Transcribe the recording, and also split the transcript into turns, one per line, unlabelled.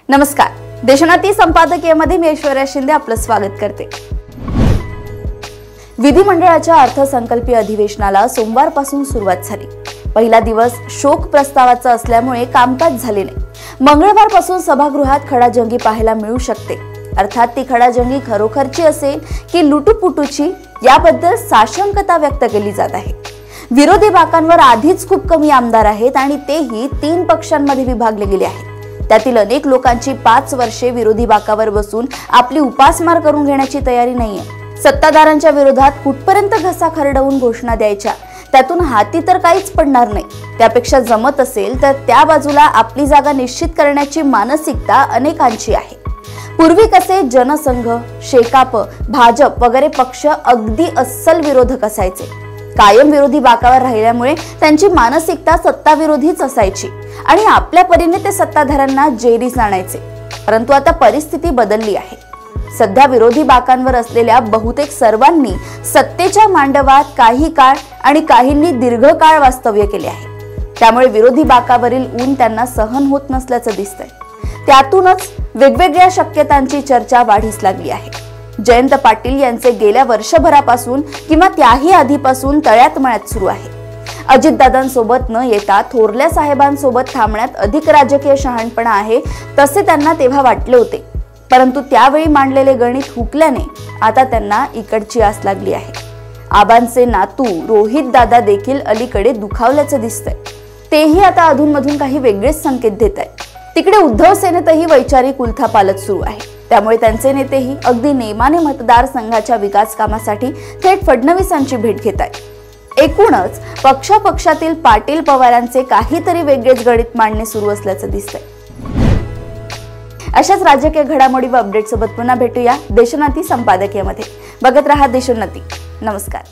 नमस्कार, देशोन्नती संपादकीयमध्ये मी ऐश्वर्या शिंदे आपलं स्वागत करते। विधिमंडळाच्या अर्थसंकल्पीय अधिवेशनाला सोमवारपासून सुरुवात झाली। पहिला दिवस शोक प्रस्तावाचा असल्यामुळे कामकाज झाले नाही। मंगळवारपासून सभागृहात खडाजंगी पाहायला मिळू शकते। अर्थात ती खडाजंगी खरोखरची असेल की लुटूपुटूची याबद्दल साशंकता व्यक्त केली जात आहे। विरोधी बाकांवर आधीच खूप कमी आमदार आहेत आणि तेही 3 पक्षांमध्ये विभागले गेले आहेत। त्यातील अनेक लोकांची 5 वर्षे विरोधी बाकावर बसून आपली उपासमार करून घेण्याची तयारी नाहीये। सत्ताधाऱ्यांच्या विरोधात कुठपर्यंत घसा खरडवून घोषणा द्यायच्या, त्यातून हाती तर काहीच पडणार नाही। त्यापेक्षा जमत असेल तर त्या बाजूला आपली जागा निश्चित करण्याची मानसिकता अनेकांची आहे। पूर्वी कसे जनसंघ, शेकाप, भाजप वगैरे पक्ष अगदी अस्सल विरोधक असायचे। कायम विरोधी बाकावर राहिल्यामुळे त्यांची मानसिकता सत्ताविरोधीच असायची आणि आपल्या परीने ते सत्ताधाऱ्यांना जेरीस आणायचे। परंतु आता परिस्थिती बदलली आहे। सध्या विरोधी बाकांवर असलेल्या बहुतेक सर्वांनी सत्तेच्या मांडवात काही काळ आणि काहींनी दीर्घकाळ वास्तव्य केले आहे। त्यामुळे विरोधी बाकावरील ऊन त्यांना सहन होत नसल्याचं दिसतंय। त्यातूनच वेगवेगळ्या शक्यतांची चर्चा वाढीस लागली आहे। जयंत पाटील यांचे गेल्या वर्षभरापासून किंवा त्याही आधीपासून तळ्यात मळ्यात सुरू आहे। अजितदादांसोबत न येता थोरल्या साहेबांसोबत थांबण्यात अधिक राजकीय शहाणपणा आहे तसे त्यांना तेव्हा वाटले होते। परंतु त्यावेळी मांडलेले गणित हुकल्याने आता त्यांना इकडची आस लागली आहे। आबांचे नातू रोहित दादा देखील अलीकडे दुखावल्याचं दिसतंय। तेही आता अधूनमधून काही वेगळेच संकेत देत आहेत। तिकडे उद्धव सेनेतही वैचारिक उलथापालथ सुरू आहे। त्यामुळे त्यांचे नेतेही अगदी नेमाने मतदारसंघाच्या विकास कामासाठी थेट फडणवीसांची भेट घेत आहेत। एकूणच पक्षातील पाटील पवारांचे काहीतरी वेगळेच गणित मांडणे सुरू असल्याचं दिसतंय। अशाच राजकीय घडामोडी व अपडेट सोबत पुन्हा भेटूया देशोन्नती संपादकीयमध्ये। बघत रहा देशोन्नती। नमस्कार।